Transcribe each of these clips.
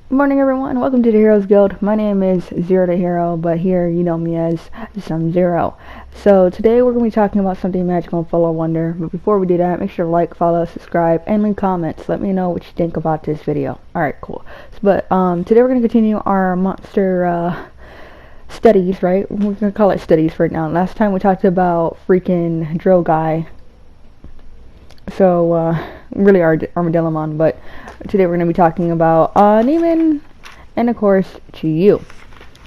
Good morning, everyone. Welcome to the Heroes Guild. My name is Zero the Hero, but here you know me as some Zero. So today we're going to be talking about something magical and full of wonder. But before we do that, make sure to like, follow, subscribe, and leave comments. Let me know what you think about this video. Alright, cool. But today we're going to continue our monster studies, right? We're going to call it studies for now. Last time we talked about freaking Drill Guy. So, really Armadillomon, but today we're going to be talking about Nemain and, of course, Cero.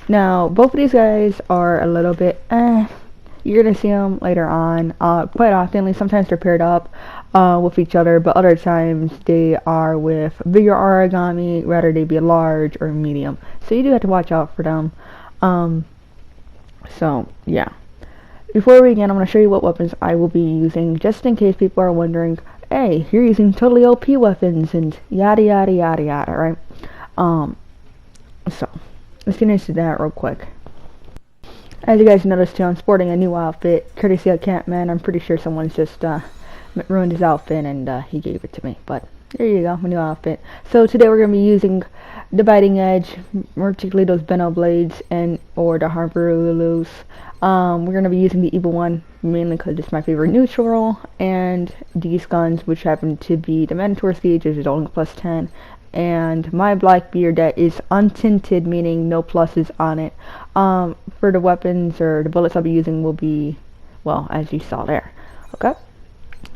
Now, both of these guys are a little bit, you're going to see them later on, quite often. Sometimes they're paired up with each other, but other times they are with bigger origami, rather they be large or medium. So you do have to watch out for them. So, yeah. Before we begin, I'm going to show you what weapons I will be using, just in case people are wondering, hey, you're using totally OP weapons, and yada yada yada yada, right? So, let's get into that real quick. As you guys noticed too, I'm sporting a new outfit, courtesy of Catman. I'm pretty sure someone's just ruined his outfit, and he gave it to me, but there you go, my new outfit. So today we're going to be using the Biting Edge, particularly those Beno Blades and or the Harperulus. We're going to be using the Evil One, mainly because it's my favorite neutral, and these guns, which happen to be the Minotaur's Gauge, which is only plus 10, and my Blackbeard that is untinted, meaning no pluses on it. For the weapons, or the bullets I'll be using will be, well, as you saw there.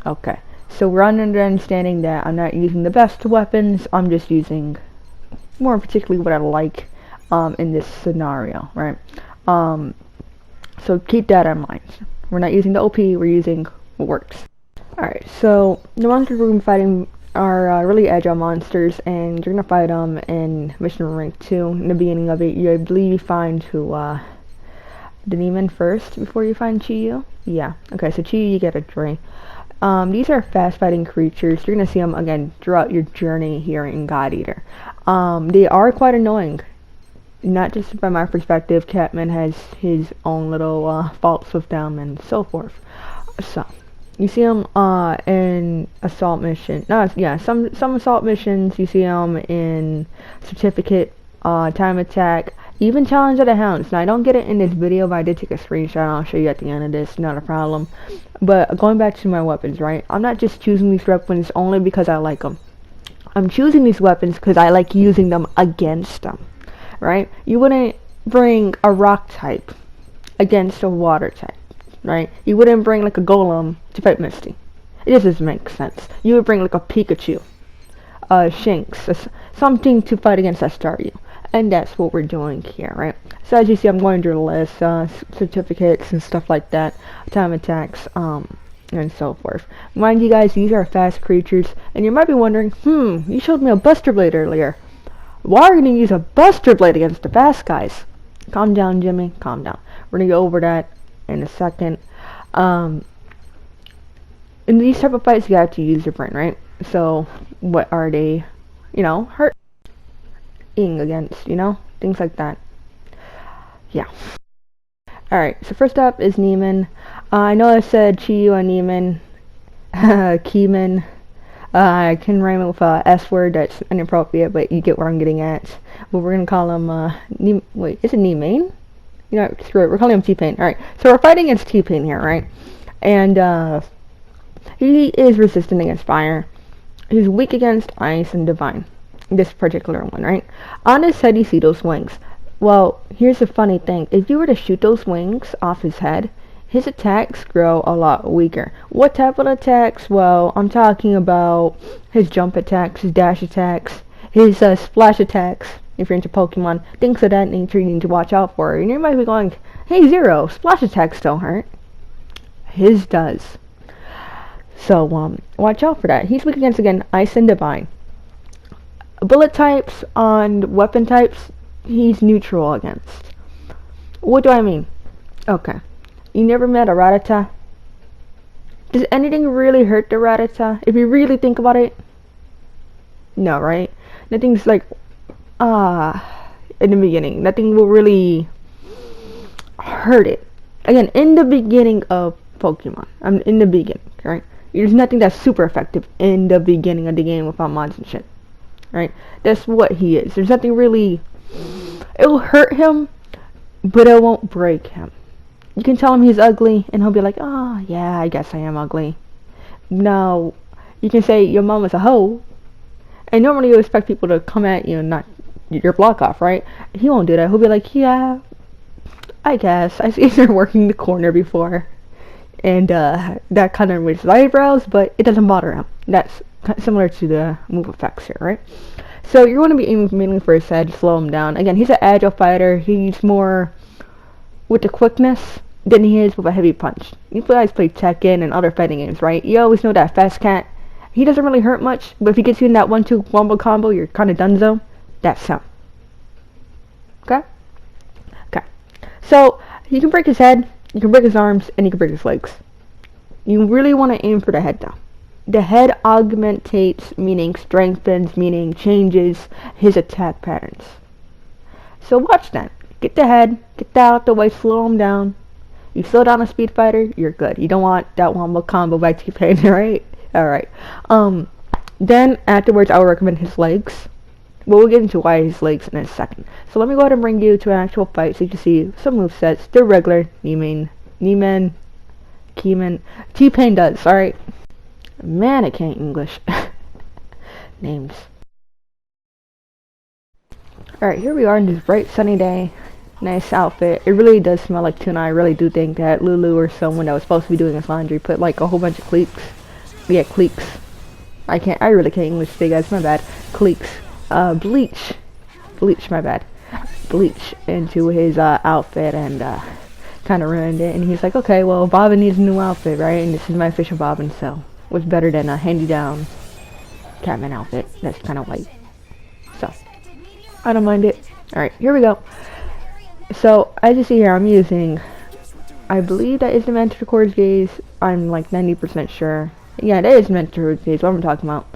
Okay. So we're under the understanding that I'm not using the best weapons, I'm just using more particularly what I like in this scenario, right? So keep that in mind. We're not using the OP, we're using what works. Alright, so the monsters we're going to be fighting are really agile monsters, and you're going to fight them in Mission Rank 2. In the beginning of it, I believe you find the Nemain first before you find Cero. Yeah, okay, so Cero you get a Dre. These are fast fighting creatures. You're going to see them again throughout your journey here in God Eater. They are quite annoying. Not just from my perspective, Catman has his own little faults with them and so forth. So, you see them in assault mission. Some assault missions. You see them in certificate, time attack, even challenge of the hounds. Now I don't get it in this video, but I did take a screenshot. I'll show you at the end of this. Not a problem. But going back to my weapons, right? I'm not just choosing these weapons only because I like them. I'm choosing these weapons because I like using them against them. Right? You wouldn't bring a rock type against a water type, right? You wouldn't bring like a golem to fight Misty. It just doesn't make sense. You would bring like a Pikachu, Shinx, something to fight against Astario. And that's what we're doing here, right? So as you see, I'm going through the list, certificates and stuff like that, time attacks, and so forth. Mind you guys, these are fast creatures, and you might be wondering, you showed me a Buster Blade earlier. Why are you going to use a Buster Blade against the fast guys? Calm down, Jimmy. Calm down. We're going to go over that in a second. In these type of fights, you have to use your brain, right? So, what are they, hurting against, Things like that. Yeah. Alright, so first up is Nemain. I know I said Cero and Nemain. Keyman. I can rhyme it with a S word that's inappropriate, but you get what I'm getting at. But we're gonna call him, wait, is it Nemain? Screw it, we're calling him T-Pain. Alright, so we're fighting against T-Pain here, right? And, he is resistant against fire. He's weak against ice and divine. This particular one, right? On his head, you see those wings. Well, here's the funny thing. If you were to shoot those wings off his head, his attacks grow a lot weaker. What type of attacks? Well, I'm talking about his jump attacks, his dash attacks, his splash attacks, if you're into Pokemon, things of that nature you need to watch out for. And you might be going, hey Zero, splash attacks don't hurt. His does. So, watch out for that. He's weak against, again, Ice and Divine. Bullet types on weapon types, he's neutral against. What do I mean? Okay. You never met a Rattata? Does anything really hurt the Rattata? If you really think about it? No, right? Nothing's like, in the beginning. Nothing will really hurt it. Again, in the beginning of Pokemon. In the beginning, right? There's nothing that's super effective in the beginning of the game without mods and shit. right? That's what he is. There's nothing really, it'll hurt him, but it won't break him. You can tell him he's ugly, and he'll be like, oh, yeah, I guess I am ugly. No, you can say, your mom is a hoe, and normally you expect people to come at you and not your block off, right? He won't do that. He'll be like, yeah, I guess. I see you're working the corner before. And that kind of raises eyebrows, but it doesn't bother him. That's similar to the move effects here, right? So you're going to be aiming mainly for his head, slow him down. Again, he's an agile fighter. He's more with the quickness than he is with a heavy punch. You guys play Tekken and other fighting games, right? You always know that fast cat. He doesn't really hurt much, but if he gets you in that 1-2 wombo combo, you're kind of donezo. That's him. Okay? Okay. So, you can break his head, you can break his arms, and you can break his legs. You really want to aim for the head, though. The head augmentates, meaning strengthens, meaning changes his attack patterns. So watch that. Get the head, get that out the way, slow him down. You slow down a speed fighter, you're good. You don't want that wombo combo by T-Pain, right? Alright. Then afterwards, I would recommend his legs. Well, we'll get into why his legs in a second. So let me go ahead and bring you to an actual fight so you can see some movesets. They're regular. Nemain, Keyman. T-Pain does, alright? Man, I can't English. Names. Alright, here we are on this bright sunny day. Nice outfit. It really does smell like tuna. I really do think that Lulu or someone that was supposed to be doing his laundry put like a whole bunch of cliques. Yeah, cliques. I really can't English today, guys. My bad. Cliques. Bleach, my bad. Bleach into his outfit and kind of ruined it. And he's like, okay, well, Bobbin needs a new outfit, right? And this is my official Bobbin, so what's better than a handy-down Catman outfit that's kind of white? So, I don't mind it. Alright, here we go. So, as you see here, I'm using, I believe that is the meant to record gaze. I'm like 90% sure. Yeah, that is meant to record gaze, what I'm talking about.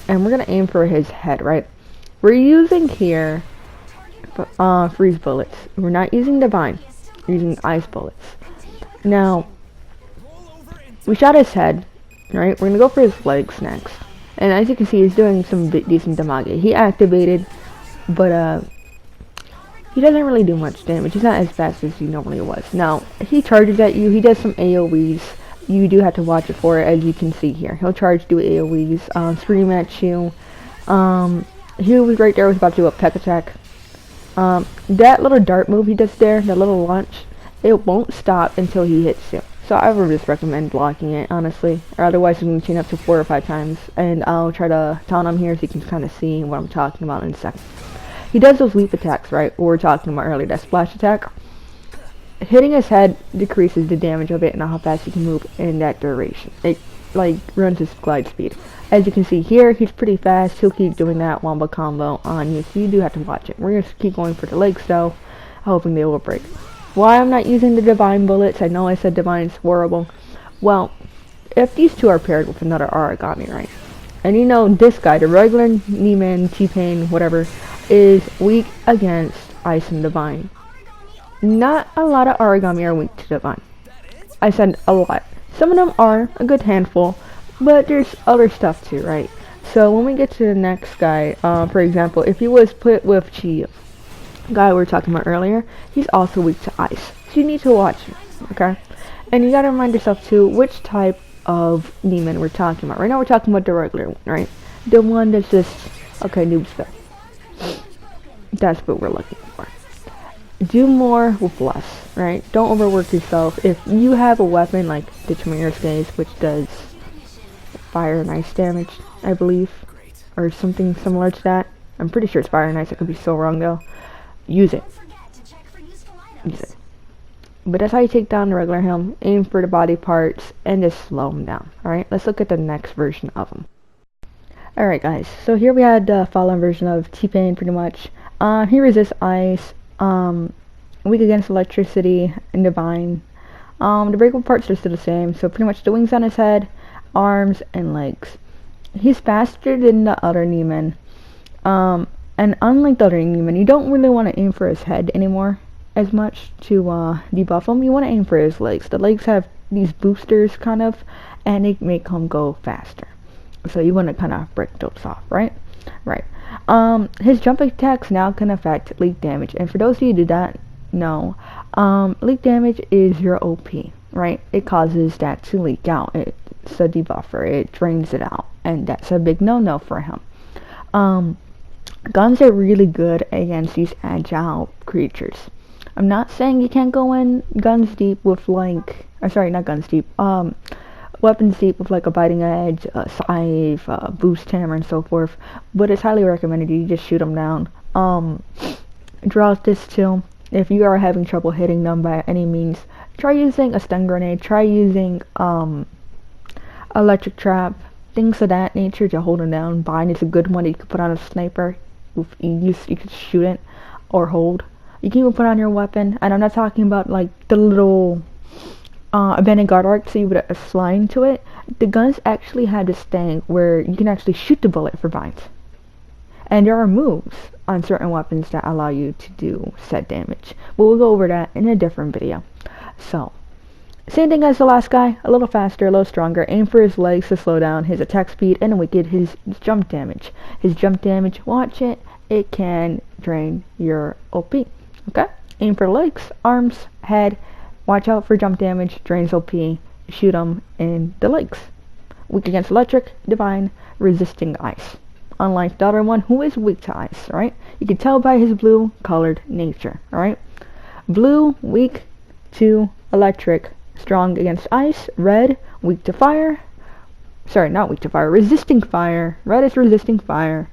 And we're going to aim for his head, right? We're using here freeze bullets. We're not using divine. We're using ice bullets. Now, we shot his head, right? We're going to go for his legs next. And as you can see, he's doing some decent damage. He activated, but he doesn't really do much damage. He's not as fast as he normally was. Now, he charges at you. He does some AoEs. You do have to watch it for it, as you can see here. He'll charge, do AoEs, scream at you. He was right there, was about to do a peck attack. That little dart move he does there, that little launch, it won't stop until he hits you. So I would just recommend blocking it, honestly. Or otherwise you can chain up to 4 or 5 times. And I'll try to taunt him here so you can kind of see what I'm talking about in a second. He does those leap attacks, right? What we were talking about earlier, that splash attack. Hitting his head decreases the damage of it and how fast he can move in that duration. It like runs his glide speed. As you can see here, he's pretty fast. He'll keep doing that wombo combo on you, so you do have to watch it. We're gonna keep going for the legs though, hoping they will break. Why I'm not using the divine bullets? I know I said divine is horrible. Well, if these two are paired with another origami, right? And you know this guy, the regular Nemain, T-Pain, whatever, is weak against ice and divine. Not a lot of origami are weak to divine. I said a lot. Some of them are, a good handful, but there's other stuff too, right? So when we get to the next guy, for example, if he was put with Chi, guy we were talking about earlier, he's also weak to ice. So you need to watch him, okay? And you gotta remind yourself too, which type of Nemain we're talking about. Right now we're talking about the regular one, right? The one that's just, okay, noob spec. That's what we're looking for. Do more with less, right? Don't overwork yourself. If you have a weapon like the Tremendous Gaze, which does fire and ice damage, I believe, or something similar to that. I'm pretty sure it's fire and ice. I could be so wrong though. Use it. Use it. But that's how you take down the regular him. Aim for the body parts and just slow him down. Alright, let's look at the next version of him. Alright guys, so here we had the fallen version of T-Pain pretty much. He resists ice, weak against electricity and divine. The breakable parts are still the same, so pretty much the wings on his head, arms, and legs. He's faster than the other Nemain. And unlike the other Nemain, you don't really want to aim for his head anymore as much to debuff him. You want to aim for his legs. The legs have these boosters kind of, and they make him go faster. So you want to kind of break those off, right? Right. His jump attacks now can affect leak damage. And for those of you who do not know, leak damage is your OP, right? It causes that to leak out. It's a debuffer. It drains it out. And that's a big no-no for him. Guns are really good against these agile creatures. I'm not saying you can't go in guns deep with like, or sorry, not guns deep, weapons deep with like a biting edge, a scythe, a boost hammer, and so forth. But it's highly recommended you just shoot them down. Draw this too. If you are having trouble hitting them by any means, try using a stun grenade. Try using electric trap, things of that nature to hold them down. Bind is a good one that you can put on a sniper. You can shoot it or hold. You can even put on your weapon, and I'm not talking about like the little abandoned guard arc, so you would slide to it. The guns actually have this thing where you can actually shoot the bullet for binds. And there are moves on certain weapons that allow you to do set damage. But we'll go over that in a different video. So, same thing as the last guy, a little faster, a little stronger. Aim for his legs to slow down his attack speed, and wicked his jump damage. His jump damage, watch it, it can drain your OP. Okay? Aim for legs, arms, head. Watch out for jump damage, drains OP, shoot him in the legs. Weak against electric, divine, resisting ice. Unlike the other one, who is weak to ice, right? You can tell by his blue colored nature, alright? Blue, weak to electric, strong against ice. Red, weak to fire. Sorry, not weak to fire, resisting fire. Red is resisting fire,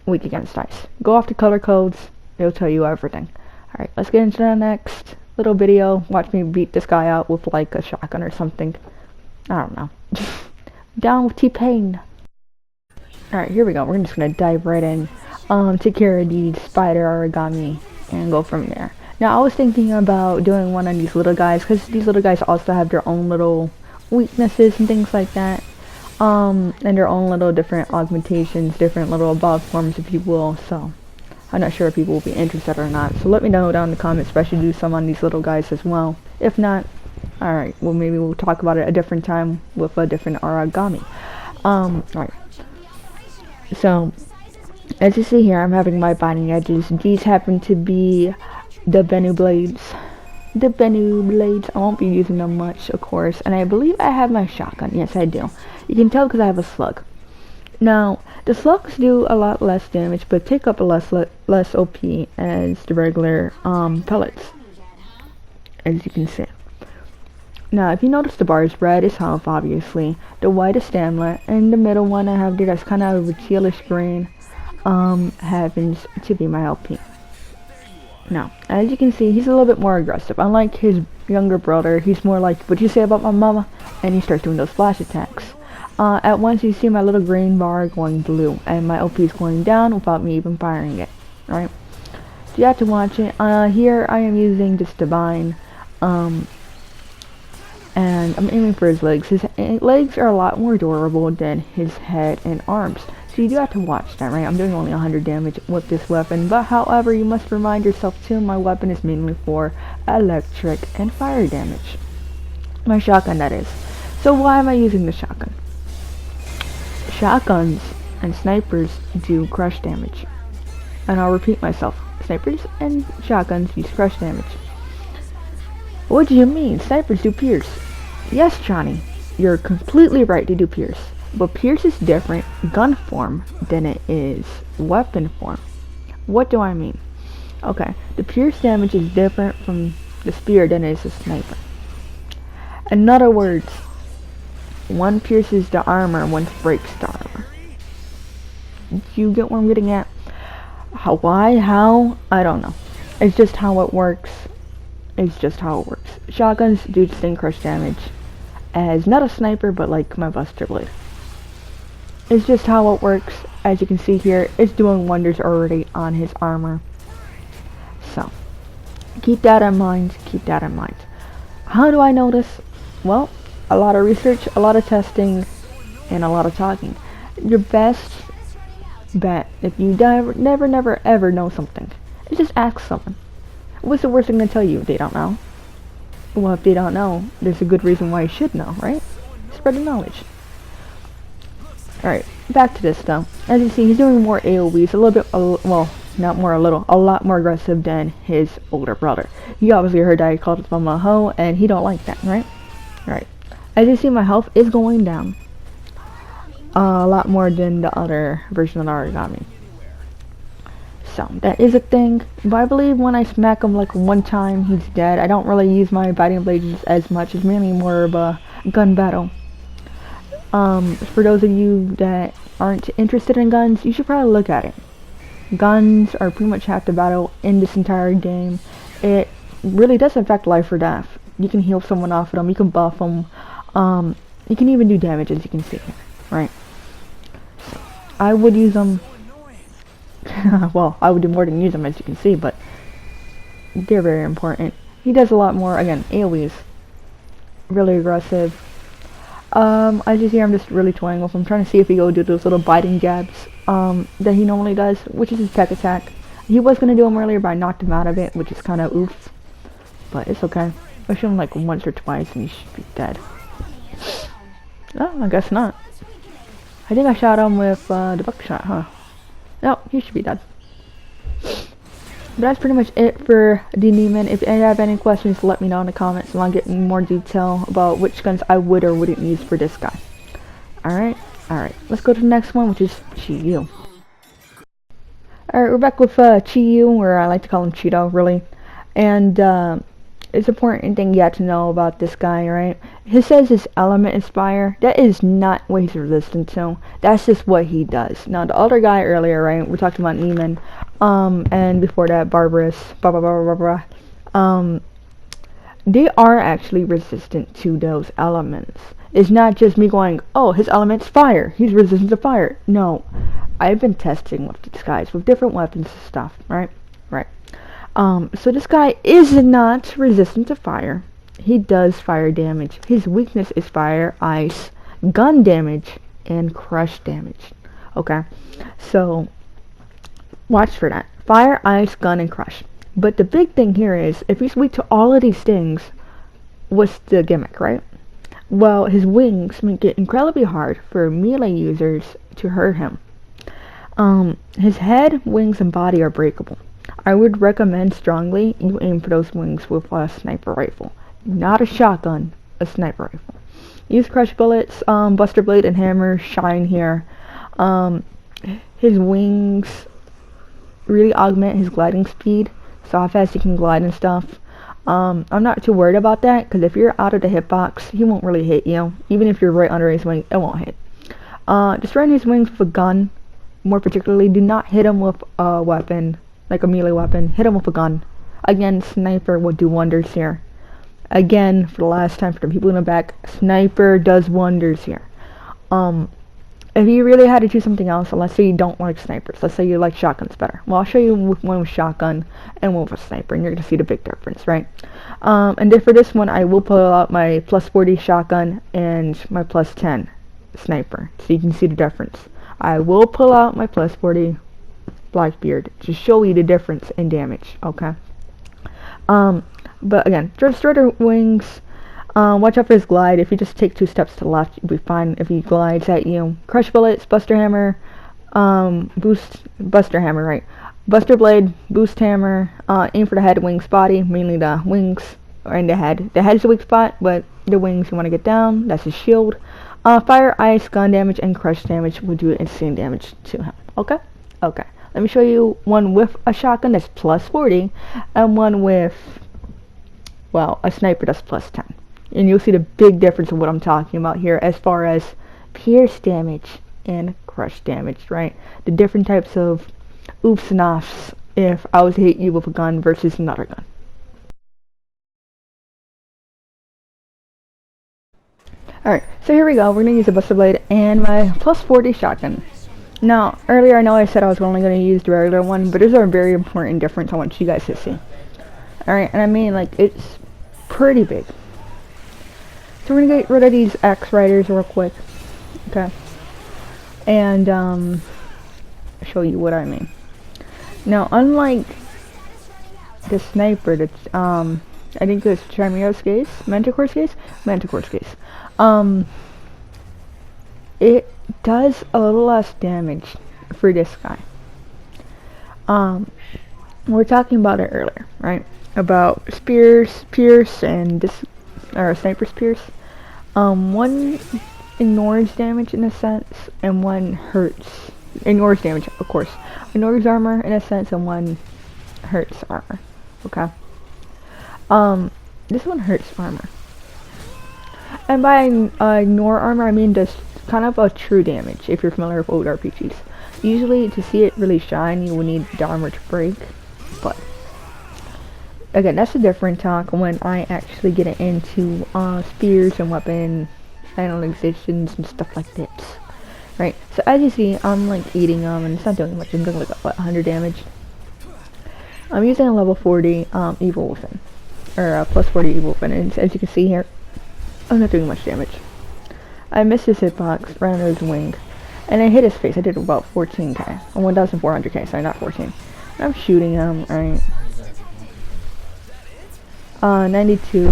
weak against ice. Go off the color codes, it'll tell you everything. Alright, let's get into the next little video. Watch me beat this guy out with like a shotgun or something. I don't know. Down with T-Pain. Alright, here we go. We're just gonna dive right in. Take care of the spider origami and go from there. Now, I was thinking about doing one on these little guys, because these little guys also have their own little weaknesses and things like that. And their own little different augmentations, different little above forms, if you will. So, I'm not sure if people will be interested or not. So let me know down in the comments if I should do some on these little guys as well. If not, alright, well maybe we'll talk about it a different time with a different origami. Alright. So, as you see here, I'm having my binding edges. These happen to be the Benu blades. The Benu blades, I won't be using them much, of course. And I believe I have my shotgun. Yes, I do. You can tell because I have a slug. Now, the slugs do a lot less damage, but take up a less OP as the regular pellets, as you can see. Now, if you notice, the bars, red is health, obviously. The white is stamina, and the middle one I have there that's kind of a tealish green, happens to be my LP. Now, as you can see, he's a little bit more aggressive. Unlike his younger brother, he's more like, "What you say about my mama?" And he starts doing those flash attacks. At once you see my little green bar going blue, and my OP is going down without me even firing it. Alright? So you have to watch it. Here I am using just divine, and I'm aiming for his legs. His legs are a lot more durable than his head and arms. So you do have to watch that, right? I'm doing only 100 damage with this weapon, but however, you must remind yourself too, my weapon is mainly for electric and fire damage. My shotgun, that is. So why am I using the shotgun? Shotguns and snipers do crush damage. And I'll repeat myself. Snipers and shotguns use crush damage. What do you mean? Snipers do pierce. Yes, Johnny. You're completely right to do pierce. But pierce is different gun form than it is weapon form. What do I mean? Okay, the pierce damage is different from the spear than it is a sniper. In other words, one pierces the armor, one breaks the armor. You get what I'm getting at? Why? How? I don't know. It's just how it works. It's just how it works. Shotguns do the same crush damage as not a sniper, but like my Buster Blade. It's just how it works. As you can see here, it's doing wonders already on his armor. So, keep that in mind. Keep that in mind. How do I know this? Well, a lot of research, a lot of testing, and a lot of talking. Your best bet, if you never ever know something, is just ask someone. What's the worst thing to tell you? They don't know. Well, if they don't know, there's a good reason why you should know, right? Spread the knowledge. Alright, back to this though. As you see, he's doing more AoEs, a little bit, well, not more, a lot more aggressive than his older brother. You obviously heard that he called his mama a hoe, and he don't like that, right? Alright. As you see, my health is going down. A lot more than the other version of the origami. So, that is a thing. But I believe when I smack him like one time, he's dead. I don't really use my biting blades as much. It's mainly more of a gun battle. For those of you that aren't interested in guns, you should probably look at it. Guns are pretty much half the battle in this entire game. It really does affect life or death. You can heal someone off of them, you can buff them, you can even do damage, as you can see here, right? So, I would use them, well, I would do more than use them, as you can see, but they're very important. He does a lot more, again, AoEs, really aggressive. As you see, I'm just really toying with him. I'm trying to see if he go do those little biting jabs that he normally does, which is his tech attack. He was going to do them earlier, but I knocked him out of it, which is kind of oof. But it's okay. I shoot him like once or twice and he should be dead. Oh, I guess not. I think I shot him with the buckshot, huh? No, he should be dead. But that's pretty much it for the Nemain. If you have any questions, let me know in the comments and I'll get more detail about which guns I would or wouldn't use for this guy. Alright, let's go to the next one, which is Chi-Yu. Alright, we're back with Chi-Yu, or I like to call him Cheeto, really. And it's an important thing you have to know about this guy, right? He says his element is fire. That is not what he's resistant to. That's just what he does. Now, the other guy earlier, right, we're talking about Nemain, and before that, Barbarous, they are actually resistant to those elements. It's not just me going, oh, his element's fire, he's resistant to fire. No, I've been testing with these guys with different weapons and stuff, right? So this guy is not resistant to fire. He does fire damage. His weakness is fire, ice, gun damage, and crush damage. Okay, so watch for that. Fire, ice, gun, and crush. But the big thing here is, if he's weak to all of these things, what's the gimmick, right? Well, his wings make it incredibly hard for melee users to hurt him. His head, wings, and body are breakable. I would recommend strongly you aim for those wings with a sniper rifle. Not a shotgun, a sniper rifle. Use crush bullets, buster blade, and hammer shine here. His wings really augment his gliding speed, so how fast he can glide and stuff. I'm not too worried about that, because if you're out of the hitbox, he won't really hit you. Even if you're right under his wing, it won't hit. Destroying his wings with a gun, more particularly, do not hit him with a weapon, like a melee weapon. Hit him with a gun. Again, sniper would do wonders here. Again, for the last time, for the people in the back, sniper does wonders here. If you really had to choose something else, let's say you don't like snipers, let's say you like shotguns better. Well, I'll show you one with shotgun and one with a sniper, and you're going to see the big difference, right? And then for this one, I will pull out my plus 40 shotgun and my plus 10 sniper, so you can see the difference. I will pull out my plus 40 Blackbeard to show you the difference in damage, okay? But again, Destroyer wings, watch out for his glide. If you just take 2 steps to the left, you'll be fine if he glides at you. Crush bullets, buster hammer, buster hammer, right? Buster blade, boost hammer, aim for the head, wings, body, mainly the wings and the head. The head's the weak spot, but the wings you want to get down, that's his shield. Fire, ice, gun damage, and crush damage will do insane damage to him, okay? Okay. Let me show you one with a shotgun that's plus 40, and one with, well, a sniper that's plus 10. And you'll see the big difference in what I'm talking about here as far as pierce damage and crush damage, right? The different types of oofs and offs if I was to hit you with a gun versus another gun. Alright, so here we go. We're going to use a buster blade and my plus 40 shotgun. Now, earlier I know I said I was only going to use the regular one, but there's a very important difference I want you guys to see. Alright, and I mean, like, it's pretty big. So we're going to get rid of these X riders real quick. Okay. And, show you what I mean. Now, unlike the sniper that's, I think it's Chimero's case, Manticore's case? Manticore's case. it does a little less damage for this guy. We were talking about it earlier, right? About spears, pierce, and this, or sniper spears. One ignores damage in a sense, and one hurts. Ignores damage, of course. Ignores armor in a sense, and one hurts armor. Okay. This one hurts armor. And by ignore armor, I mean just kind of a true damage, if you're familiar with old RPGs. Usually, to see it really shine, you will need the armor to break. But, again, that's a different talk when I actually get into spears and weapon analyzations and stuff like this. Right? So, as you see, I'm like eating them, and it's not doing much. I'm doing like, what, 100 damage? I'm using a level 40 evil weapon. Or a plus 40 evil weapon, and as you can see here, I'm not doing much damage. I missed his hitbox, ran under his wing, and I hit his face. I did about 14k, or 1,400k, sorry, not 14. I'm shooting him, right? 92.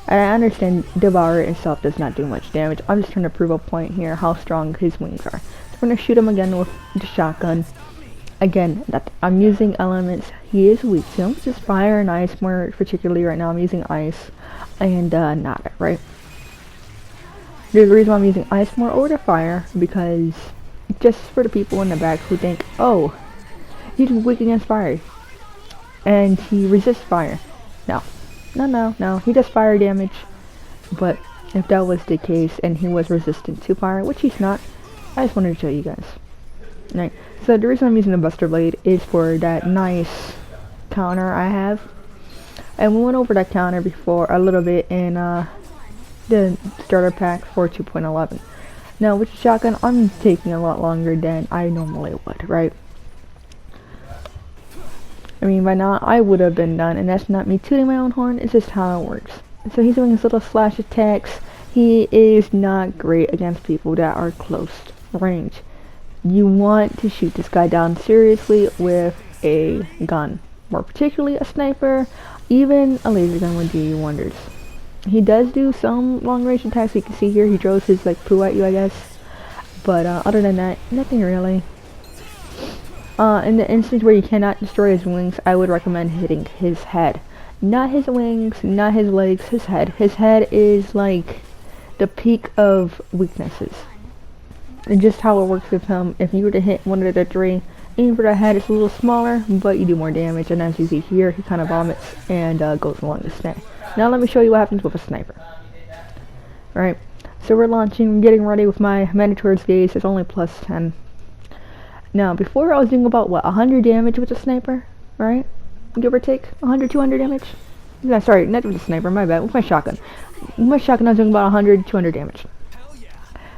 And I understand Devourer itself does not do much damage. I'm just trying to prove a point here, how strong his wings are. So I'm going to shoot him again with the shotgun. Again, I'm using elements he is weak to, which is fire and ice. More particularly right now, I'm using ice and not right. There's a reason why I'm using ice more over fire, because just for the people in the back who think, oh, he's weak against fire and he resists fire. No, he does fire damage. But if that was the case and he was resistant to fire, which he's not, I just wanted to show you guys. Right. So the reason I'm using the Buster Blade is for that nice counter I have. And we went over that counter before a little bit in the starter pack for 2.11. Now with the shotgun, I'm taking a lot longer than I normally would, right? I mean, by now I would have been done, and that's not me tooting my own horn, it's just how it works. So he's doing his little slash attacks. He is not great against people that are close range. You want to shoot this guy down seriously with a gun. More particularly a sniper, even a laser gun would do you wonders. He does do some long range attacks. You can see here he throws his like poo at you, I guess. But other than that, nothing really. In the instance where you cannot destroy his wings, I would recommend hitting his head. Not his wings, not his legs, his head. His head is like the peak of weaknesses. And just how it works with him, if you were to hit one of the three, aim for the head, it's a little smaller, but you do more damage. And as you see here, he kind of vomits and goes along the snake. Now let me show you what happens with a sniper. Alright, so we're launching, getting ready with my Minotaur's Gaze. It's only plus 10. Now, before I was doing about, what, 100 damage with a sniper, right? Give or take, 100, 200 damage? No, sorry, not with a sniper, my bad, with my shotgun. With my shotgun I was doing about 100, 200 damage.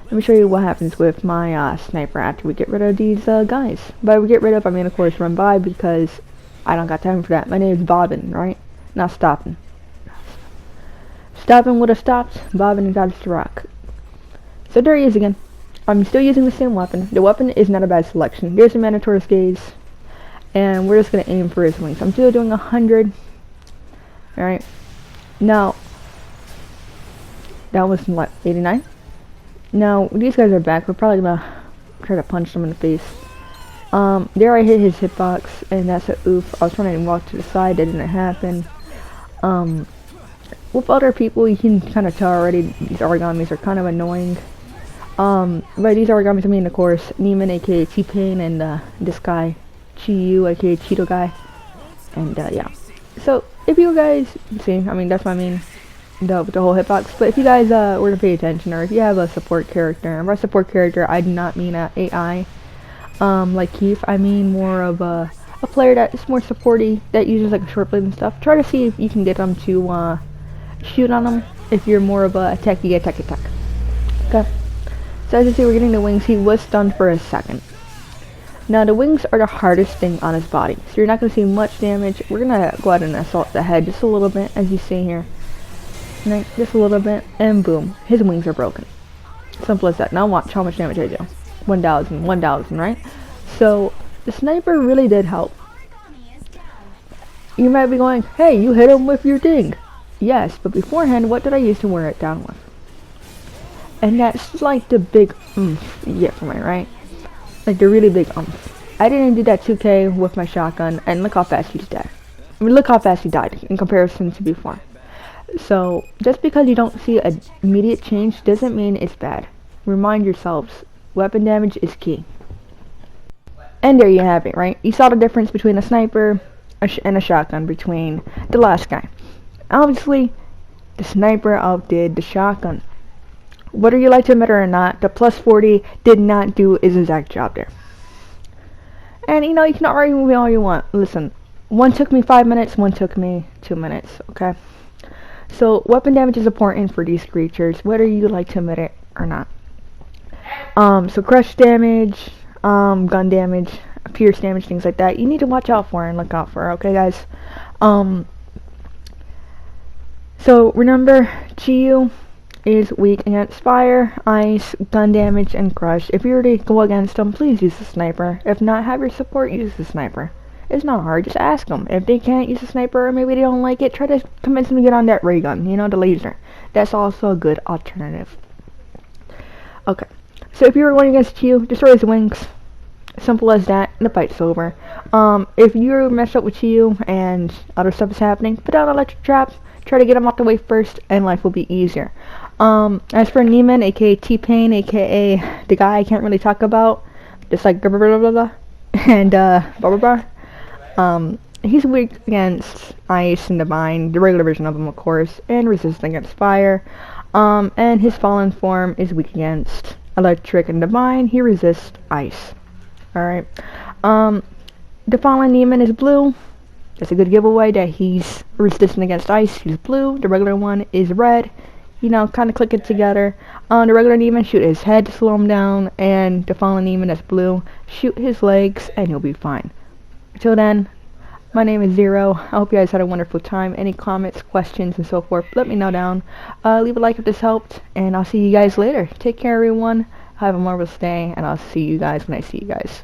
Let me show you what happens with my sniper after we get rid of these guys. By we get rid of, I mean of course run by, because I don't got time for that. My name is Bobbin, right? Not stopping. Stopping would have stopped. Bobbin and dodged the rock. So there he is again. I'm still using the same weapon. The weapon is not a bad selection. There's a Minotaur's Gaze. And we're just going to aim for his wings. I'm still doing 100. Alright. Now, that was what, 89? Now, these guys are back. We're probably going to try to punch them in the face. There I hit his hitbox, and that's a oof. I was trying to walk to the side. That didn't happen. With other people, you can kind of tell already these origamis are kind of annoying. By these origamis, I mean, of course, Nemain, aka T-Pain, and this guy, Chi-Yu, aka Cheeto Guy. And, yeah. So, if you guys see, I mean, that's what I mean. The whole hitbox, but if you guys were to pay attention, or if you have a support character, and by support character I do not mean a AI like Keith. I mean more of a player that is more supporty, that uses like a short blade and stuff. Try to see if you can get them to shoot on them. If you're more of a attack, attack. Okay, so as you see, we're getting the wings. He was stunned for a second. Now the wings are the hardest thing on his body, so you're not going to see much damage. We're going to go ahead and assault the head just a little bit, as you see here. Just a little bit, and boom, his wings are broken. Simple as that. Now watch how much damage I do. 1,000, right? So, the sniper really did help. You might be going, hey, you hit him with your thing. Yes, but beforehand, what did I use to wear it down with? And that's like the big you get from it, right? Like the really big I didn't do that 2K with my shotgun, and look how fast he's dead. I mean, look how fast he died in comparison to before. So, just because you don't see an immediate change doesn't mean it's bad. Remind yourselves, weapon damage is key. And there you have it, right? You saw the difference between a sniper and a shotgun between the last guy. Obviously, the sniper outdid the shotgun. Whether you like to admit it or not, the plus 40 did not do its exact job there. And you know, you can argue with me all you want. Listen, one took me 5 minutes, one took me 2 minutes, okay? So, weapon damage is important for these creatures, whether you like to admit it or not. So crush damage, gun damage, pierce damage, things like that, you need to watch out for and look out for, okay guys? So remember, Chiyu is weak against fire, ice, gun damage, and crush. If you already go against them, please use the sniper. If not, have your support use the sniper. It's not hard, just ask them. If they can't use the sniper, or maybe they don't like it, try to convince them to get on that ray gun, you know, the laser. That's also a good alternative. Okay, so if you were going against Chiyu, destroy his wings. Simple as that, and the fight's over. If you mess up with Chiyu and other stuff is happening, put down electric traps, try to get him off the way first, and life will be easier. As for Nemain, aka T-Pain, aka the guy I can't really talk about, just like blah blah blah blah blah, and blah blah blah. He's weak against ice and Nemain, the regular version of him, of course, and resistant against fire. And his fallen form is weak against electric and Nemain. He resists ice. Alright. The fallen Nemain is blue. That's a good giveaway that he's resistant against ice. He's blue. The regular one is red. You know, kind of click it together. The regular Nemain, shoot his head to slow him down. And the fallen Nemain that's blue, shoot his legs and he'll be fine. Until then, my name is Cero. I hope you guys had a wonderful time. Any comments, questions, and so forth, let me know down. Leave a like if this helped. And I'll see you guys later. Take care, everyone. Have a marvelous day. And I'll see you guys when I see you guys.